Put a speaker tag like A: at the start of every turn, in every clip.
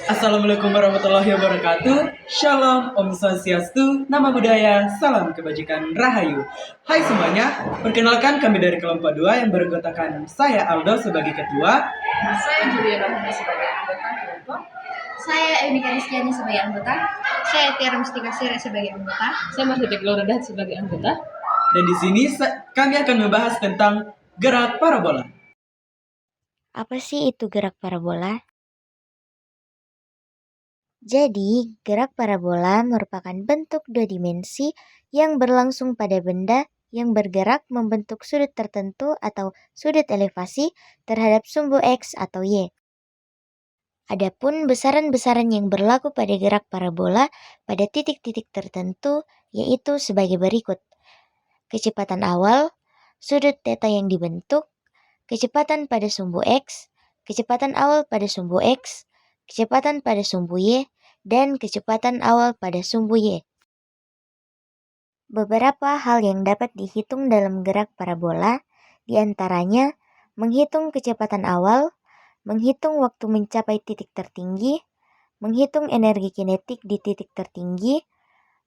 A: Assalamualaikum warahmatullahi wabarakatuh. Shalom, Om Swastiastu, Nama Budaya, Salam Kebajikan, Rahayu. Hai semuanya, perkenalkan kami dari kelompok 2 yang beranggotakan saya Aldo sebagai ketua.
B: Saya Julia Rohana sebagai anggota kelompok.
C: Saya Enika Rizkyani sebagai anggota. Saya Tiara Mustika Sire sebagai anggota.
B: Saya Marzudik Loredat sebagai anggota.
A: Dan di sini kami akan membahas tentang gerak parabola.
D: Apa sih itu gerak parabola? Jadi, gerak parabola merupakan bentuk dua dimensi yang berlangsung pada benda yang bergerak membentuk sudut tertentu atau sudut elevasi terhadap sumbu X atau Y. Adapun besaran-besaran yang berlaku pada gerak parabola pada titik-titik tertentu yaitu sebagai berikut. Kecepatan awal, sudut theta yang dibentuk, kecepatan pada sumbu X, kecepatan awal pada sumbu X, kecepatan pada sumbu Y, dan kecepatan awal pada sumbu Y. Beberapa hal yang dapat dihitung dalam gerak parabola, diantaranya menghitung kecepatan awal, menghitung waktu mencapai titik tertinggi, menghitung energi kinetik di titik tertinggi,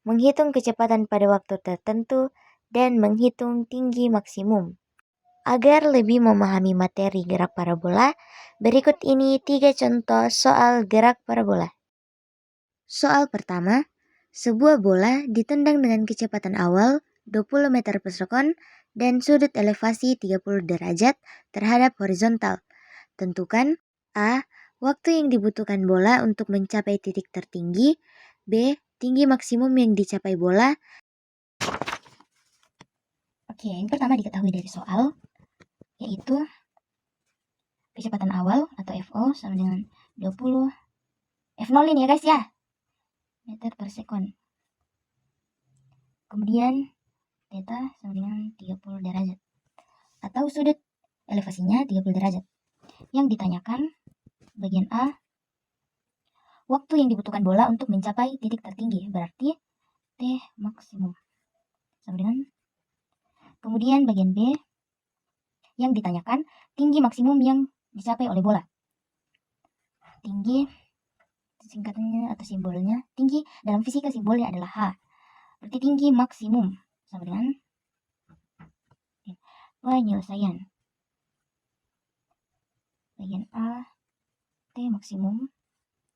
D: menghitung kecepatan pada waktu tertentu, dan menghitung tinggi maksimum. Agar lebih memahami materi gerak parabola, berikut ini 3 contoh soal gerak parabola. Soal pertama, sebuah bola ditendang dengan kecepatan awal 20 meter per sekon dan sudut elevasi 30 derajat terhadap horizontal. Tentukan A. Waktu yang dibutuhkan bola untuk mencapai titik tertinggi. B. Tinggi maksimum yang dicapai bola. Oke, yang pertama diketahui dari soal, yaitu kecepatan awal atau FO sama dengan 20 F0 ini ya guys ya, meter per sekon. Kemudian theta sama dengan 30 derajat. Atau sudut elevasinya 30 derajat. Yang ditanyakan bagian A, waktu yang dibutuhkan bola untuk mencapai titik tertinggi, berarti T maksimum. Sama dengan. Kemudian bagian B, yang ditanyakan tinggi maksimum yang dicapai oleh bola. Tinggi, singkatannya atau simbolnya, tinggi dalam fisika simbolnya adalah H. Berarti tinggi maksimum sama dengan penyelesaian. Bagian A, T maksimum,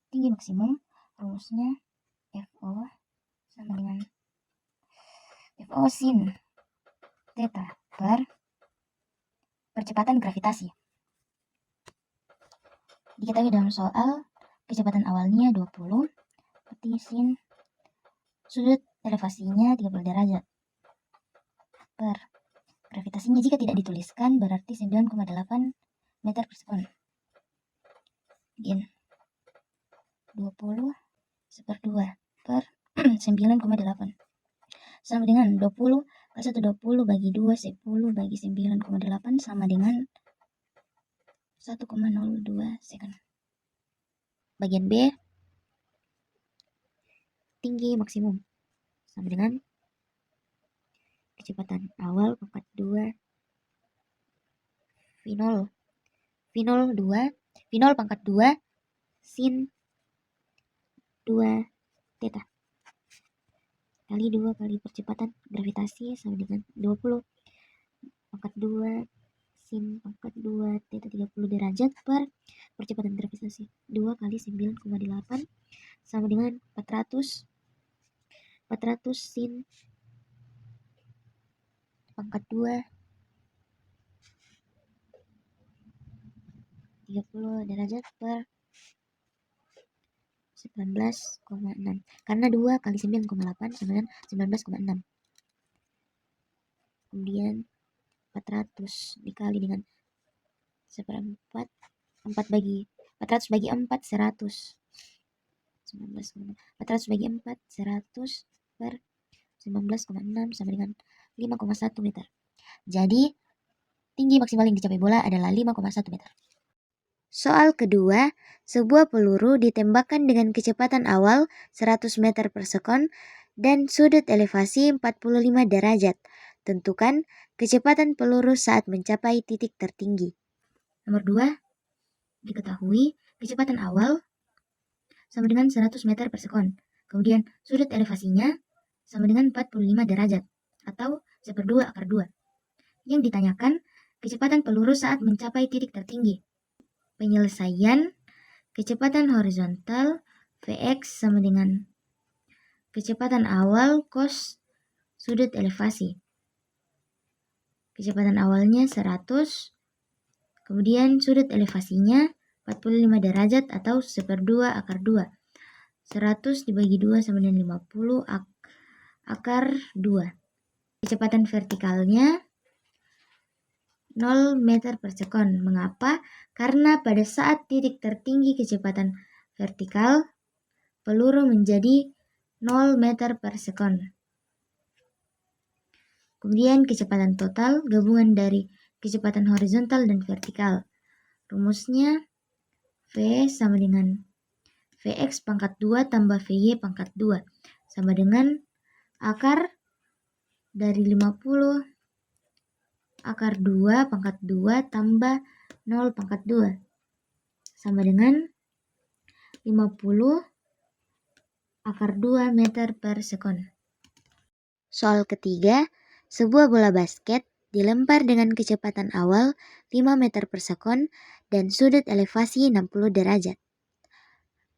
D: tinggi maksimum, rumusnya FO sama dengan FO sin theta per percepatan gravitasi. Diketahui dalam soal, kecepatan awalnya 20, berarti sin sudut elevasinya 30 derajat per gravitasinya jika tidak dituliskan berarti 9,8 meter per sekon. Begin 20 seper 2 per 9,8 sama dengan 20 per 1 20 bagi 2 10 bagi 9,8 sama dengan 1,02 second. Bagian B, tinggi maksimum sama dengan kecepatan awal pangkat 2 V0 pangkat 2 sin 2 theta kali 2 kali percepatan gravitasi sama dengan 20 pangkat 2 sin pangkat 2 theta 30 derajat per percepatan gravitasi 2 kali 9,8 sama dengan 400 sin pangkat 2 30 derajat per 19,6 karena 2 kali 9,8 sama dengan 19,6. Kemudian 400 dikali dengan seperempat 400 bagi 4 100 19,6 400 bagi 4 100 per 19,6 sama dengan 5,1 meter. Jadi tinggi maksimal yang dicapai bola adalah 5,1 meter. Soal kedua, sebuah peluru ditembakkan dengan kecepatan awal 100 meter per sekon dan sudut elevasi 45 derajat. Tentukan kecepatan peluru saat mencapai titik tertinggi. Nomor 2, diketahui kecepatan awal sama dengan 100 meter per sekon. Kemudian sudut elevasinya sama dengan 45 derajat atau 1/2 akar 2. Yang ditanyakan, kecepatan peluru saat mencapai titik tertinggi. Penyelesaian kecepatan horizontal Vx sama dengan kecepatan awal cos sudut elevasi. Kecepatan awalnya 100, kemudian sudut elevasinya 45 derajat atau 1/2 akar 2. 100 dibagi 2 sama dengan 50 akar 2. Kecepatan vertikalnya 0 meter per sekon. Mengapa? Karena pada saat titik tertinggi kecepatan vertikal, peluru menjadi 0 meter per sekon. Kemudian kecepatan total gabungan dari kecepatan horizontal dan vertikal. Rumusnya V sama dengan Vx pangkat 2 tambah Vy pangkat 2 sama dengan akar dari 50 akar 2 pangkat 2 tambah 0 pangkat 2 sama dengan 50 akar 2 meter per sekon. Soal ketiga, sebuah bola basket dilempar dengan kecepatan awal 5 meter per sekon dan sudut elevasi 60 derajat.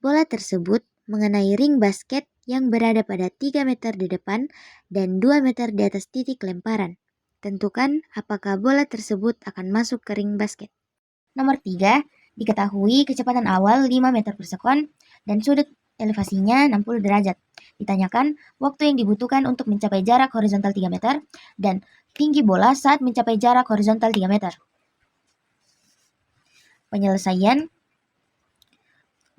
D: Bola tersebut mengenai ring basket yang berada pada 3 meter di depan dan 2 meter di atas titik lemparan. Tentukan apakah bola tersebut akan masuk ke ring basket. Nomor 3, diketahui kecepatan awal 5 meter per sekon dan sudut elevasinya 60 derajat. Ditanyakan waktu yang dibutuhkan untuk mencapai jarak horizontal 3 meter dan tinggi bola saat mencapai jarak horizontal 3 meter. Penyelesaian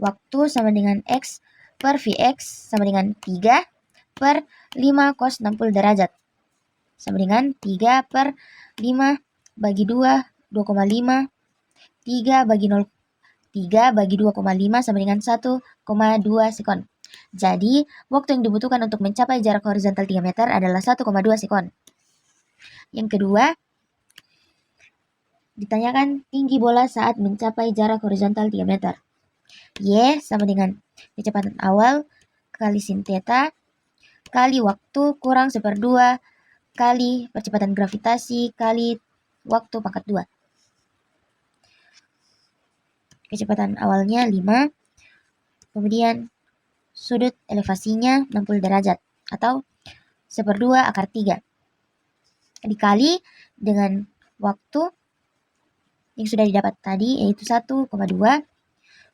D: waktu sama dengan X per Vx sama dengan 3 per 5 cos 60 derajat. Sama dengan 3 per 5 bagi 2, 2,5. 3 bagi 0, 3 bagi 2,5 sama dengan 1,2 sekon. Jadi, waktu yang dibutuhkan untuk mencapai jarak horizontal 3 meter adalah 1,2 sekon. Yang kedua, ditanyakan tinggi bola saat mencapai jarak horizontal 3 meter. Y sama dengan kecepatan awal kali sin theta kali waktu kurang 1/2 kali percepatan gravitasi kali waktu pangkat 2. Kecepatan awalnya 5, kemudian sudut elevasinya 60 derajat atau 1/2 akar 3. Dikali dengan waktu yang sudah didapat tadi yaitu 1,2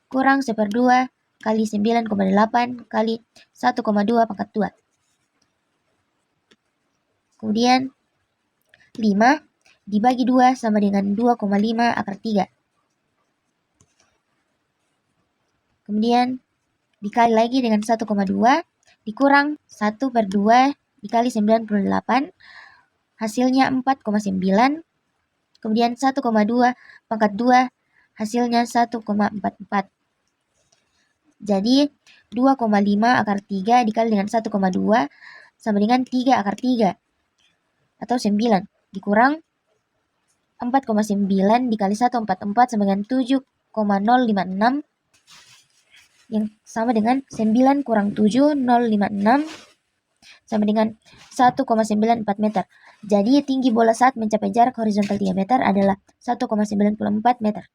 D: kurang 1/2 kali 9,8 kali 1,2 pangkat 2. Kemudian 5 dibagi 2 sama dengan 2,5 akar 3. Kemudian dikali lagi dengan 1,2 dikurang 1/2 dikali 98 hasilnya 4,9. Kemudian 1,2 pangkat 2 hasilnya 1,44. Jadi 2,5 akar 3 dikali dengan 1,2 sama dengan 3 akar 3 atau 9 dikurang 4,9 dikali 1,44 sama dengan 7,056 yang sama dengan 9 kurang 7, 056 sama dengan 1,94 meter. Jadi tinggi bola saat mencapai jarak horizontal 3 meter adalah 1,94 meter.